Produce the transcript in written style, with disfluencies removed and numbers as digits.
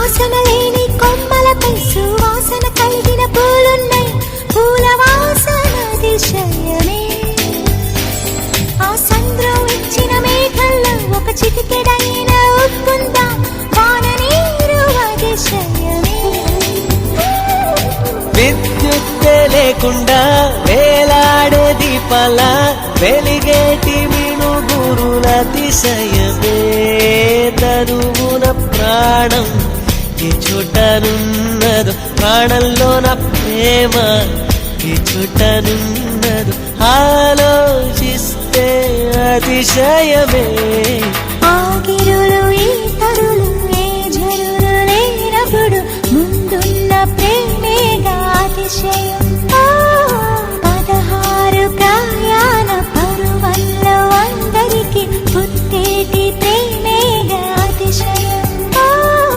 వాసన లేని కొమ్మలపై సువాసన కలిగిన పూలున్నాయి. పూల వాసన అతిశయమే. ఆ సంద్రం ఇచ్చిన మేఘల్లో ఒక చిటికెడైన ఉప్పుందా? వాన నీరు అతిశయమే. విద్యుత్ లేకుండా వేలాడే దీపాల వెలిగేటి మినుగురుల అతిశయమే. తనువున ప్రాణం ఈ చుట్టనున్నదు, ప్రాణంలో నా ప్రేమ ఈ చుట్టనున్నదు. ఆలోచిస్తే అతిశయమే. ఆగిరులు ఈ తరులు